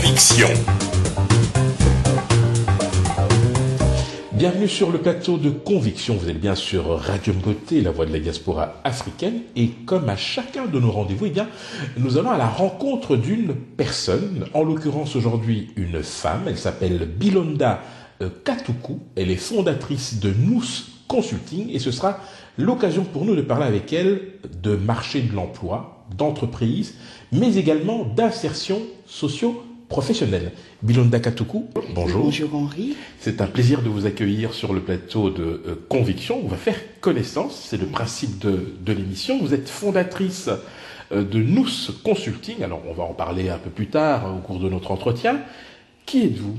Conviction. Bienvenue sur le plateau de Conviction. Vous êtes bien sur Radio Mboté, la voix de la diaspora africaine. Et comme à chacun de nos rendez-vous, nous allons à la rencontre d'une personne, en l'occurrence aujourd'hui une femme. Elle s'appelle Bilonda Katuku. Elle est fondatrice de Nous Consulting et ce sera l'occasion pour nous de parler avec elle de marché de l'emploi, d'entreprise, mais également d'insertion socio-professionnelle. Bilonda Katuku, bonjour. Bonjour Henri. C'est un plaisir de vous accueillir sur le plateau de Conviction. On va faire connaissance, c'est le principe de l'émission. Vous êtes fondatrice de Nous Consulting. Alors on va en parler un peu plus tard au cours de notre entretien. Qui êtes-vous ?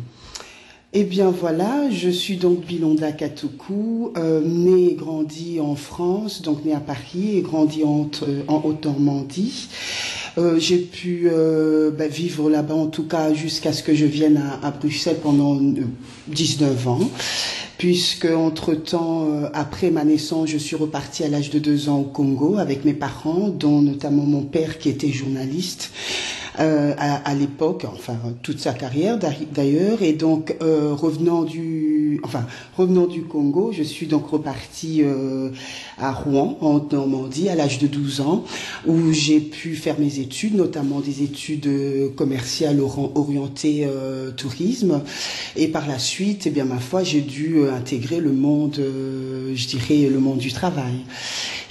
Eh bien voilà, je suis donc Bilonda Katuku, née et grandie en France, donc née à Paris et grandie en Haute-Normandie. J'ai pu vivre là-bas en tout cas jusqu'à ce que je vienne à Bruxelles pendant 19 ans. Puisque entre-temps, après ma naissance, je suis repartie à l'âge de 2 ans au Congo avec mes parents, dont notamment mon père qui était journaliste. À l'époque, enfin toute sa carrière d'ailleurs, et donc revenant du Congo, je suis donc repartie à Rouen en Normandie à l'âge de 12 ans, où j'ai pu faire mes études, notamment des études commerciales orientées tourisme, et par la suite, eh bien ma foi, j'ai dû intégrer le monde, le monde du travail.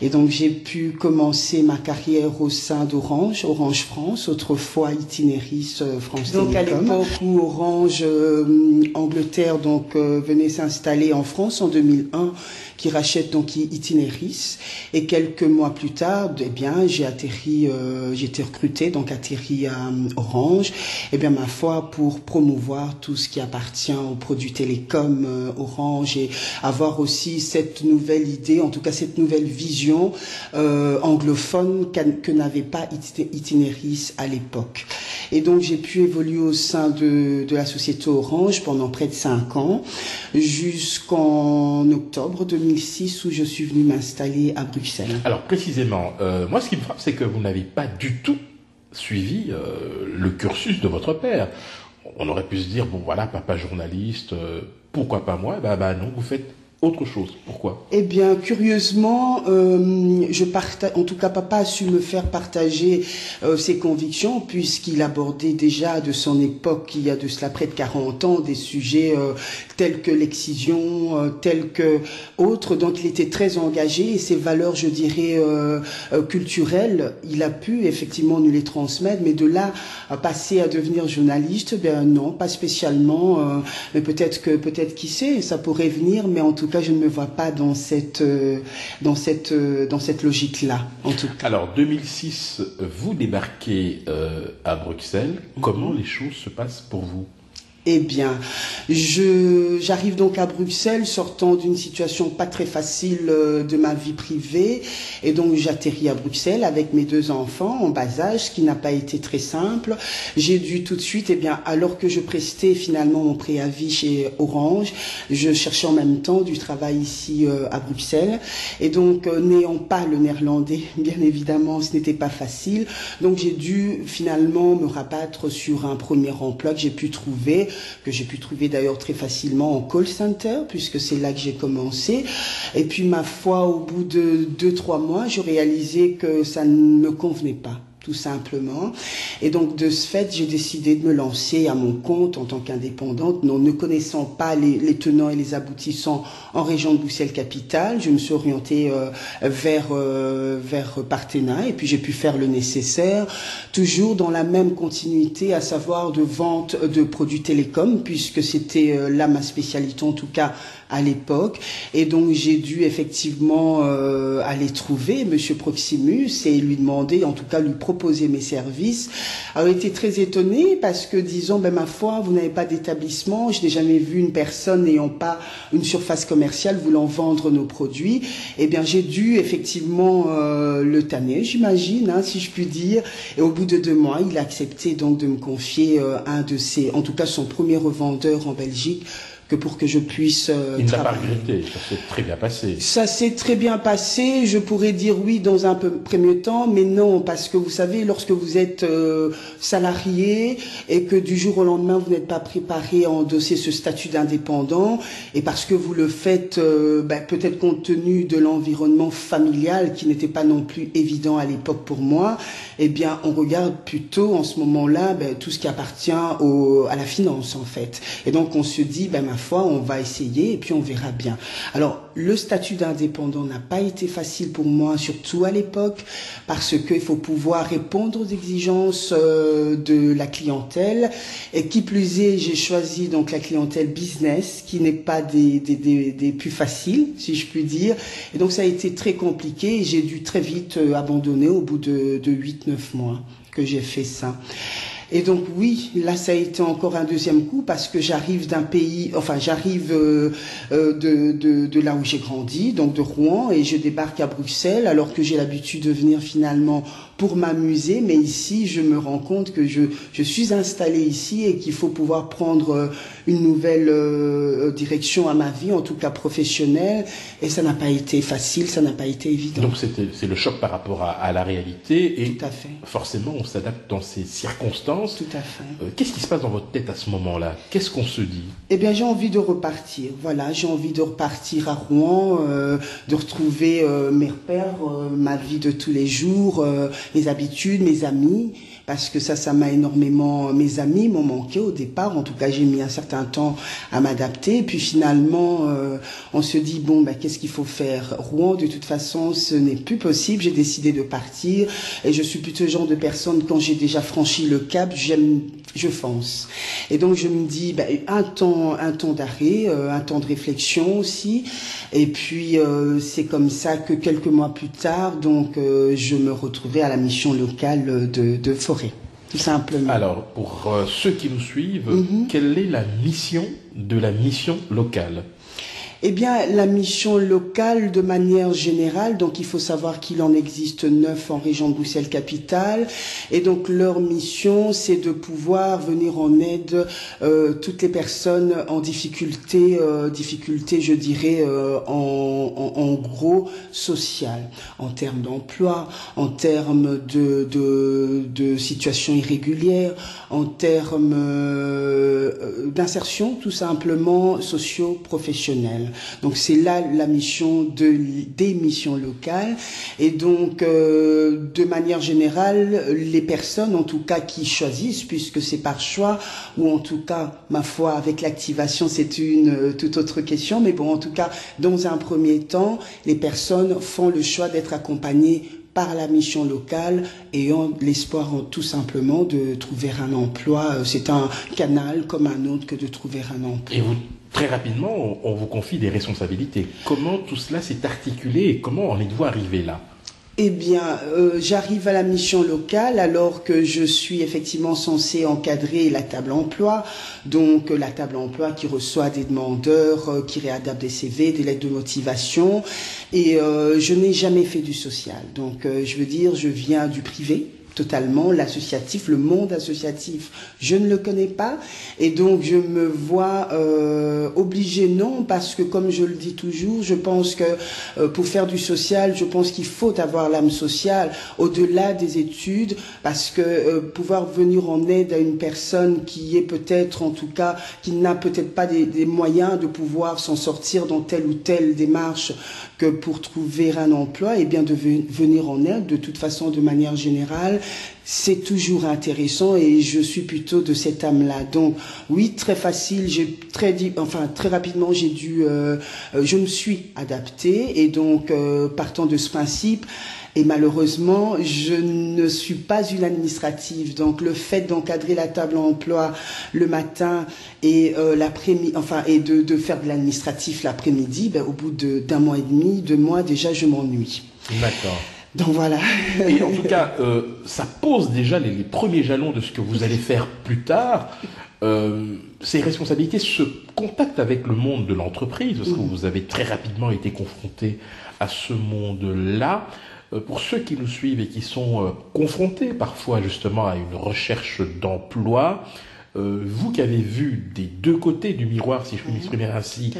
Et donc j'ai pu commencer ma carrière au sein d'Orange France, autrefois Itinéris France Télécom. Donc à l'époque où Orange Angleterre venait s'installer en France en 2001, qui rachète donc Itinéris, et quelques mois plus tard, eh bien j'ai été recrutée, donc atterri à Orange, eh bien ma foi, pour promouvoir tout ce qui appartient aux produits télécom Orange, et avoir aussi cette nouvelle idée, en tout cas cette nouvelle vision anglophone que n'avait pas Itinéris à l'époque. Et donc j'ai pu évoluer au sein de la société Orange pendant près de 5 ans, jusqu'en octobre 2006 où je suis venue m'installer à Bruxelles. Alors précisément, moi ce qui me frappe, c'est que vous n'avez pas du tout suivi le cursus de votre père. On aurait pu se dire, bon voilà, papa journaliste, pourquoi pas moi ? Bah non, vous faites autre chose. Pourquoi ? Eh bien, curieusement, en tout cas, papa a su me faire partager ses convictions, puisqu'il abordait déjà de son époque, il y a de cela près de 40 ans, des sujets tels que l'excision, tels que autres. Donc, il était très engagé et ses valeurs, je dirais, culturelles, il a pu effectivement nous les transmettre, mais de là à passer à devenir journaliste, ben non, pas spécialement. Mais peut-être qui sait, ça pourrait venir, mais en tout cas, je ne me vois pas dans cette logique-là, en tout cas. Alors, 2006, vous débarquez à Bruxelles. Comment les choses se passent pour vous ? Eh bien, j'arrive donc à Bruxelles, sortant d'une situation pas très facile de ma vie privée, et donc j'atterris à Bruxelles avec mes 2 enfants en bas âge, ce qui n'a pas été très simple. J'ai dû tout de suite, eh bien, alors que je prestais finalement mon préavis chez Orange, je cherchais en même temps du travail ici à Bruxelles, et donc n'ayant pas le néerlandais, bien évidemment, ce n'était pas facile. Donc j'ai dû finalement me rabattre sur un premier emploi que j'ai pu trouver d'ailleurs très facilement en call center, puisque c'est là que j'ai commencé. Et puis ma foi, au bout de 2-3 mois, je réalisais que ça ne me convenait pas, tout simplement. Et donc, de ce fait, j'ai décidé de me lancer à mon compte en tant qu'indépendante, ne connaissant pas les tenants et les aboutissants en région de Bruxelles-Capitale. Je me suis orientée vers Partena, et puis j'ai pu faire le nécessaire, toujours dans la même continuité, à savoir de vente de produits télécoms, puisque c'était là ma spécialité, en tout cas à l'époque. Et donc j'ai dû effectivement aller trouver Monsieur Proximus et lui demander, en tout cas lui proposer mes services. A été très étonné parce que, disons, ma foi, vous n'avez pas d'établissement, je n'ai jamais vu une personne n'ayant pas une surface commerciale voulant vendre nos produits. Eh bien j'ai dû effectivement le tanner, j'imagine, si je puis dire. Et au bout de 2 mois, il a accepté donc de me confier en tout cas son premier revendeur en Belgique, que pour que je puisse Il ne l'a pas travailler. regretté, ça s'est très bien passé. Ça s'est très bien passé, je pourrais dire oui dans un premier temps, mais non, parce que vous savez, lorsque vous êtes salarié et que du jour au lendemain vous n'êtes pas préparé à endosser ce statut d'indépendant, et parce que vous le faites peut-être compte tenu de l'environnement familial qui n'était pas non plus évident à l'époque pour moi, eh bien on regarde plutôt en ce moment-là tout ce qui appartient à la finance en fait. Et donc on se dit, ma foi, on va essayer et puis on verra bien. Alors, le statut d'indépendant n'a pas été facile pour moi, surtout à l'époque, parce qu'il faut pouvoir répondre aux exigences de la clientèle. Et qui plus est, j'ai choisi donc la clientèle business, qui n'est pas des plus faciles, si je puis dire. Et donc, ça a été très compliqué et j'ai dû très vite abandonner au bout de 8-9 mois que j'ai fait ça. Et donc oui, là ça a été encore un deuxième coup parce que j'arrive d'un pays, j'arrive de là où j'ai grandi, donc de Rouen, et je débarque à Bruxelles alors que j'ai l'habitude de venir finalement pour m'amuser, mais ici je me rends compte que je suis installée ici et qu'il faut pouvoir prendre une nouvelle direction à ma vie, en tout cas professionnelle, et ça n'a pas été facile, ça n'a pas été évident. Donc c'est le choc par rapport à la réalité, et tout à fait. Forcément on s'adapte dans ces circonstances. Tout à fait. Qu'est-ce qui se passe dans votre tête à ce moment-là? Qu'est-ce qu'on se dit? Eh bien, j'ai envie de repartir. Voilà, j'ai envie de repartir à Rouen, de retrouver mes repères, ma vie de tous les jours, mes habitudes, mes amis. Parce que ça m'a énormément... Mes amis m'ont manqué au départ. En tout cas, j'ai mis un certain temps à m'adapter. Et puis finalement, on se dit, qu'est-ce qu'il faut faire? Rouen, de toute façon, ce n'est plus possible. J'ai décidé de partir. Et je suis plutôt le genre de personne, quand j'ai déjà franchi le cap, je fonce. Et donc, je me dis, un temps d'arrêt, un temps de réflexion aussi. Et puis, c'est comme ça que quelques mois plus tard, donc, je me retrouvais à la mission locale de Forêt, tout simplement. Alors, pour ceux qui nous suivent, quelle est la mission de la mission locale? Eh bien, la mission locale, de manière générale, donc il faut savoir qu'il en existe 9 en région de Bruxelles-Capitale, et donc leur mission, c'est de pouvoir venir en aide toutes les personnes en difficulté, je dirais, en gros, sociale, en termes d'emploi, en termes de situation irrégulière, en termes d'insertion, tout simplement, socio-professionnelle. Donc c'est là la mission des missions locales, et donc de manière générale les personnes en tout cas qui choisissent, puisque c'est par choix, ou en tout cas ma foi avec l'activation c'est une toute autre question, mais en tout cas dans un premier temps les personnes font le choix d'être accompagnées par la mission locale, ayant l'espoir tout simplement de trouver un emploi. C'est un canal comme un autre que de trouver un emploi. Et vous, très rapidement, on vous confie des responsabilités. Comment tout cela s'est articulé et comment en êtes-vous arrivé là? Eh bien, j'arrive à la mission locale alors que je suis effectivement censée encadrer la table emploi, donc la table emploi qui reçoit des demandeurs, qui réadapte des CV, des lettres de motivation, et je n'ai jamais fait du social. Donc, je veux dire, je viens du privé. Totalement, l'associatif, le monde associatif, je ne le connais pas, et donc je me vois obligée, non, parce que comme je le dis toujours, je pense que pour faire du social, je pense qu'il faut avoir l'âme sociale au-delà des études, parce que pouvoir venir en aide à une personne qui est peut-être, en tout cas, qui n'a peut-être pas des moyens de pouvoir s'en sortir dans telle ou telle démarche que pour trouver un emploi, et bien de venir en aide, de toute façon, de manière générale, c'est toujours intéressant, et je suis plutôt de cette âme-là. Donc, oui, très facile, très rapidement, je me suis adaptée, et donc, partant de ce principe, et malheureusement, je ne suis pas une administrative. Donc, le fait d'encadrer la table emploi le matin et l'après-midi, et de faire de l'administratif l'après-midi, au bout d'un mois et demi, 2 mois, déjà, je m'ennuie. D'accord. Donc voilà. Et en tout cas, ça pose déjà les premiers jalons de ce que vous allez faire plus tard. Ces responsabilités se contactent avec le monde de l'entreprise, parce que vous avez très rapidement été confronté à ce monde-là. Pour ceux qui nous suivent et qui sont confrontés parfois justement à une recherche d'emploi, Vous qui avez vu des deux côtés du miroir, si je puis m'exprimer ainsi,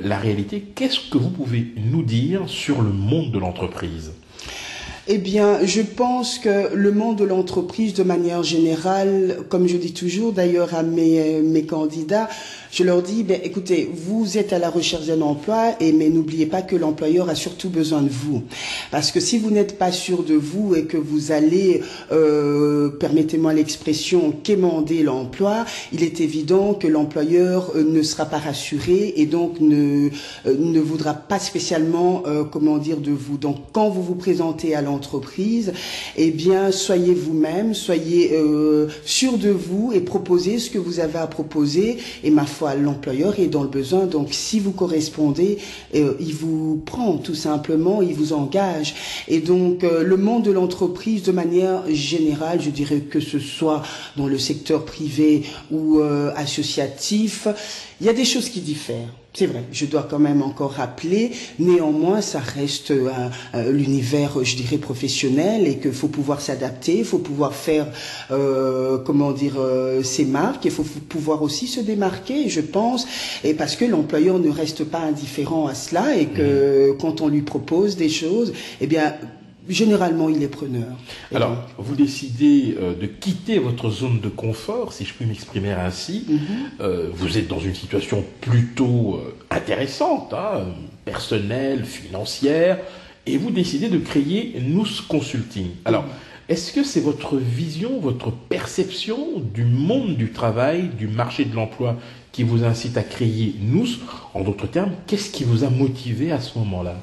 la réalité, qu'est-ce que vous pouvez nous dire sur le monde de l'entreprise ? Eh bien, je pense que le monde de l'entreprise, de manière générale, comme je dis toujours d'ailleurs à mes candidats, je leur dis, ben, écoutez, vous êtes à la recherche d'un emploi, mais n'oubliez pas que l'employeur a surtout besoin de vous. Parce que si vous n'êtes pas sûr de vous et que vous allez, permettez-moi l'expression, quémander l'emploi, il est évident que l'employeur ne sera pas rassuré et donc ne voudra pas spécialement, de vous. Donc, quand vous vous présentez à l'entreprise, eh bien, soyez vous-même, soyez sûr de vous et proposez ce que vous avez à proposer. Et ma foi, l'employeur est dans le besoin, donc si vous correspondez, il vous prend tout simplement, il vous engage. Et donc le monde de l'entreprise de manière générale, je dirais que ce soit dans le secteur privé ou associatif, il y a des choses qui diffèrent. C'est vrai, je dois quand même encore rappeler, néanmoins ça reste l'univers, je dirais, professionnel et qu'il faut pouvoir s'adapter, il faut pouvoir faire, ses marques, il faut pouvoir aussi se démarquer, je pense, et parce que l'employeur ne reste pas indifférent à cela et que quand on lui propose des choses, eh bien, généralement, il est preneur. Alors, vous décidez de quitter votre zone de confort, si je puis m'exprimer ainsi. Vous êtes dans une situation plutôt intéressante, personnelle, financière, et vous décidez de créer Nous Consulting. Alors, est-ce que c'est votre vision, votre perception du monde du travail, du marché de l'emploi qui vous incite à créer Nous? En d'autres termes, qu'est-ce qui vous a motivé à ce moment-là?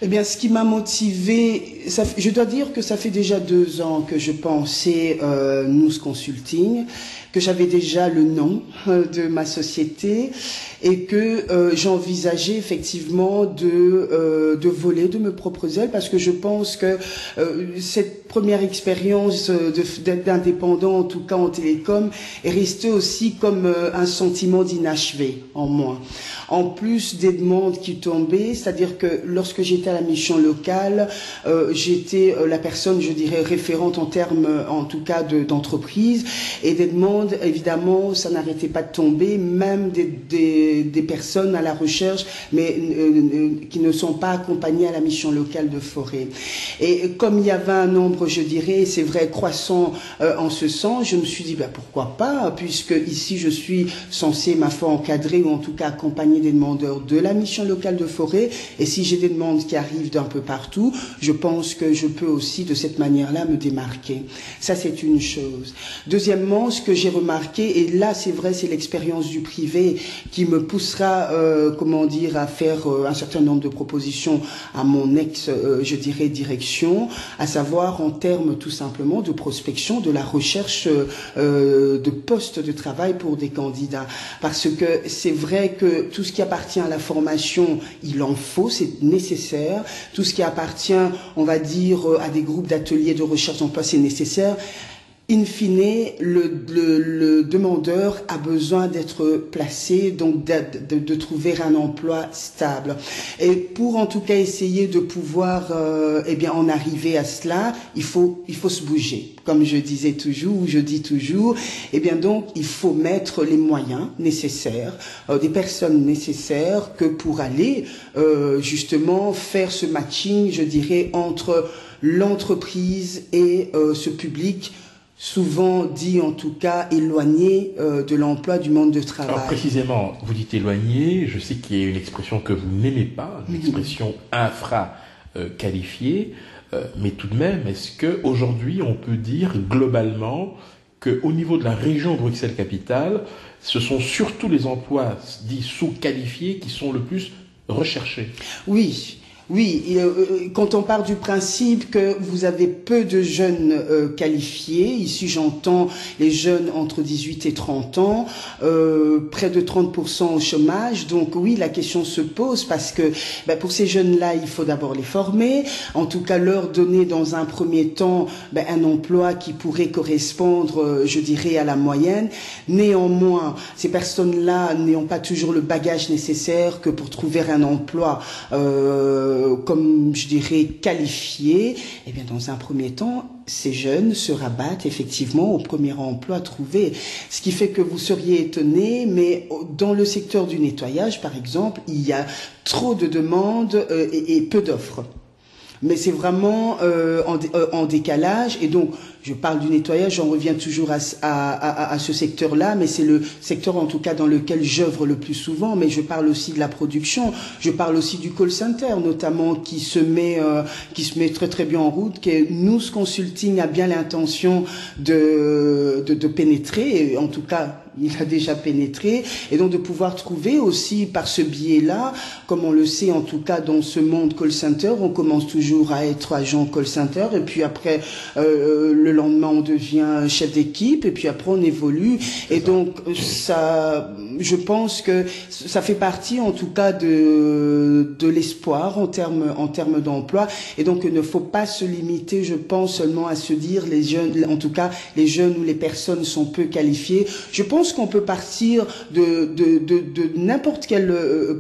Eh bien, ce qui m'a motivé, je dois dire que ça fait déjà 2 ans que je pensais Nous Consulting, que j'avais déjà le nom de ma société et que j'envisageais effectivement de voler de mes propres ailes parce que je pense que cette première expérience d'indépendant, en tout cas en télécom, est restée aussi comme un sentiment d'inachevé en moi. En plus des demandes qui tombaient, c'est-à-dire que lorsque j'étais à la mission locale, j'étais la personne, je dirais, référente en termes, en tout cas, d'entreprise, et des demandes, évidemment, ça n'arrêtait pas de tomber, même des personnes à la recherche, mais qui ne sont pas accompagnées à la mission locale de forêt. Et comme il y avait un nombre, je dirais, c'est vrai, croissant en ce sens, je me suis dit, ben, pourquoi pas, puisque ici je suis censée, ma foi, encadrer ou en tout cas accompagner des demandeurs de la mission locale de forêt, et si j'ai des demandes qui arrivent d'un peu partout, je pense que je peux aussi de cette manière-là me démarquer. Ça, c'est une chose. Deuxièmement, ce que j'ai remarqué, et là c'est vrai, c'est l'expérience du privé qui me poussera, à faire un certain nombre de propositions à mon je dirais, direction, à savoir en termes tout simplement de prospection, de la recherche de postes de travail pour des candidats. Parce que c'est vrai que tout ce qui appartient à la formation, il en faut, c'est nécessaire. Tout ce qui appartient, on va dire, à des groupes d'ateliers de recherche d'emploi, c'est nécessaire. In fine, le demandeur a besoin d'être placé, donc de trouver un emploi stable. Et pour en tout cas essayer de pouvoir en arriver à cela, il faut se bouger. Comme je disais toujours, ou je dis toujours, donc il faut mettre les moyens nécessaires, des personnes nécessaires que pour aller justement faire ce matching, je dirais, entre l'entreprise et ce public, souvent dit en tout cas éloigné de l'emploi, du monde de travail. Alors précisément, vous dites éloigné, je sais qu'il y a une expression que vous n'aimez pas, une expression infra-qualifiée, mais tout de même, est-ce qu'aujourd'hui on peut dire globalement qu'au niveau de la région Bruxelles-Capitale, ce sont surtout les emplois dits sous-qualifiés qui sont le plus recherchés? Oui. Oui, quand on part du principe que vous avez peu de jeunes qualifiés, ici j'entends les jeunes entre 18 et 30 ans, près de 30% au chômage, donc oui, la question se pose parce que pour ces jeunes-là, il faut d'abord les former, en tout cas leur donner dans un premier temps un emploi qui pourrait correspondre, je dirais, à la moyenne. Néanmoins, ces personnes-là n'ayant pas toujours le bagage nécessaire que pour trouver un emploi comme je dirais, qualifiés, eh bien, dans un premier temps, ces jeunes se rabattent effectivement au premier emploi trouvé. Ce qui fait que vous seriez étonné, mais dans le secteur du nettoyage, par exemple, il y a trop de demandes et peu d'offres. Mais c'est vraiment en décalage. Et donc, je parle du nettoyage, j'en reviens toujours à ce secteur-là, mais c'est le secteur en tout cas dans lequel j'œuvre le plus souvent. Mais je parle aussi de la production, je parle aussi du call center, notamment qui se met très très bien en route, que Nous Consulting a bien l'intention de pénétrer, et en tout cas il a déjà pénétré, et donc de pouvoir trouver aussi par ce biais-là, comme on le sait en tout cas dans ce monde call center, on commence toujours à être agent call center, et puis après le lendemain on devient chef d'équipe, et puis après on évolue, et donc ça, je pense que ça fait partie en tout cas de l'espoir en termes d'emploi, et donc il ne faut pas se limiter, je pense, seulement à se dire les jeunes, en tout cas les jeunes ou les personnes sont peu qualifiées. Je pense qu'on peut partir de n'importe quel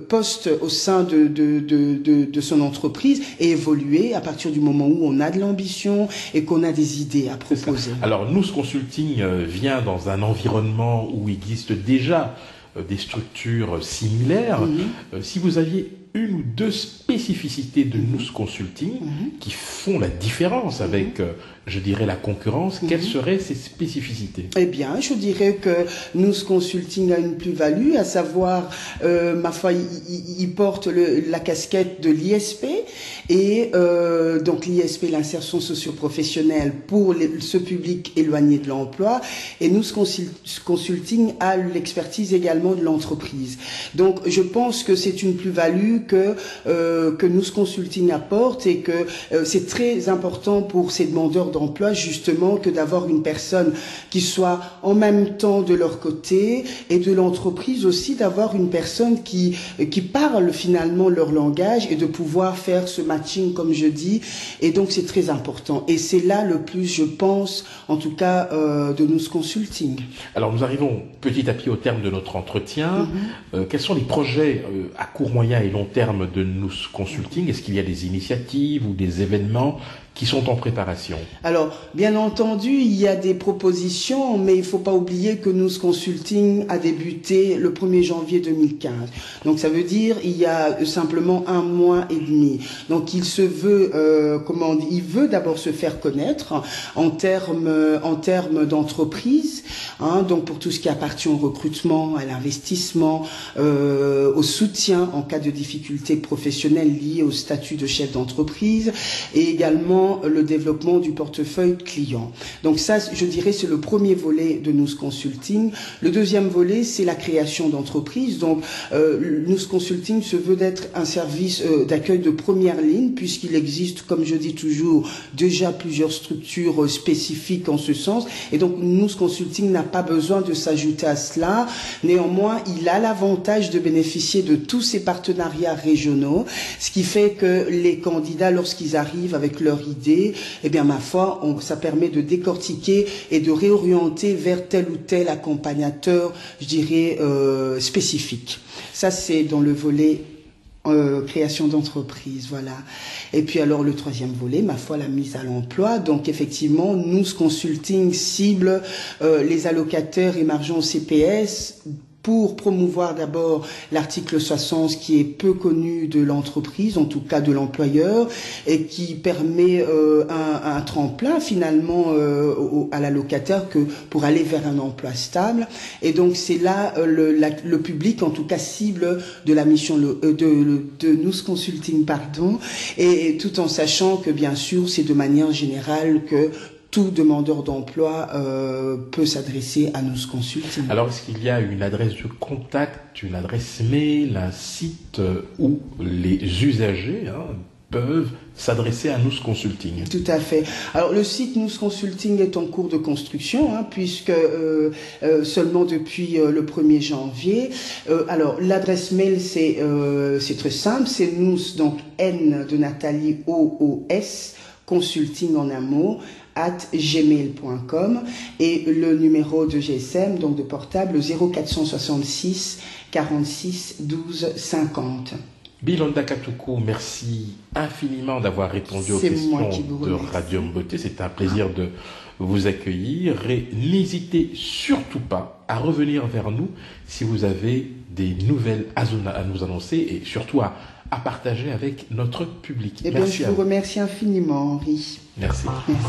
poste au sein de son entreprise et évoluer à partir du moment où on a de l'ambition et qu'on a des idées à proposer. Alors, Nous Consulting vient dans un environnement où il existe déjà des structures similaires. Si vous aviez une ou deux spécificités de Nous Consulting qui font la différence avec, je dirais, la concurrence, quelles seraient ces spécificités? Eh bien, je dirais que Nous Consulting a une plus-value, à savoir, ma foi, il porte la casquette de l'ISP, et donc l'ISP, l'insertion socio-professionnelle pour ce public éloigné de l'emploi, et Nous Consulting a l'expertise également de l'entreprise. Donc, je pense que c'est une plus-value que Nous Consulting apporte, et que c'est très important pour ces demandeurs d'emploi justement que d'avoir une personne qui soit en même temps de leur côté, et de l'entreprise aussi d'avoir une personne qui parle finalement leur langage, et de pouvoir faire ce matching comme je dis, et donc c'est très important, et c'est là le plus, je pense, en tout cas de Nous Consulting. Alors nous arrivons petit à petit au terme de notre entretien. Quels sont les projets à court, moyen et long terme de Nous Consulting? Est-ce qu'il y a des initiatives ou des événements qui sont en préparation? Alors, bien entendu, il y a des propositions, mais il faut pas oublier que Nous Consulting a débuté le 1er janvier 2015. Donc, ça veut dire il y a simplement 1 mois et demi. Donc, il se veut, il veut d'abord se faire connaître en termes d'entreprise, donc pour tout ce qui appartient au recrutement, à l'investissement, au soutien en cas de difficultés professionnelles liées au statut de chef d'entreprise, et également le développement du portefeuille client. Donc ça, je dirais, c'est le premier volet de Nous Consulting. Le deuxième volet, c'est la création d'entreprises. Donc, Nous Consulting se veut d'être un service d'accueil de première ligne, puisqu'il existe, comme je dis toujours, déjà plusieurs structures spécifiques en ce sens. Et donc, Nous Consulting n'a pas besoin de s'ajouter à cela. Néanmoins, il a l'avantage de bénéficier de tous ces partenariats régionaux, ce qui fait que les candidats, lorsqu'ils arrivent avec leur idée, eh bien, ma foi, ça permet de décortiquer et de réorienter vers tel ou tel accompagnateur, je dirais, spécifique. Ça, c'est dans le volet création d'entreprise, voilà. Et puis alors le troisième volet, ma foi, la mise à l'emploi. Donc effectivement, Nous Consulting cible les allocataires émergents au CPS pour promouvoir d'abord l'article 60 qui est peu connu de l'entreprise, en tout cas de l'employeur, et qui permet un tremplin finalement à l'allocataire pour aller vers un emploi stable. Et donc c'est là le public, en tout cas cible de la mission de Nous Consulting, et tout en sachant que bien sûr c'est de manière générale que tout demandeur d'emploi peut s'adresser à Nous Consulting. Alors, est-ce qu'il y a une adresse de contact, une adresse mail, un site où les usagers peuvent s'adresser à Nous Consulting? Tout à fait. Alors, le site Nous Consulting est en cours de construction, puisque seulement depuis le 1er janvier. Alors, l'adresse mail, c'est très simple, c'est nous, donc N de Nathalie, OOS, consulting en un mot, @gmail.com, et le numéro de GSM, donc de portable, 0466 46 12 50. Bilonda Katoukou, merci infiniment d'avoir répondu aux questions de Radio Mboté. C'est un plaisir de vous accueillir et n'hésitez surtout pas à revenir vers nous si vous avez des nouvelles à nous annoncer et surtout à partager avec notre public. Eh bien, je vous remercie infiniment, Henri. Merci. Merci.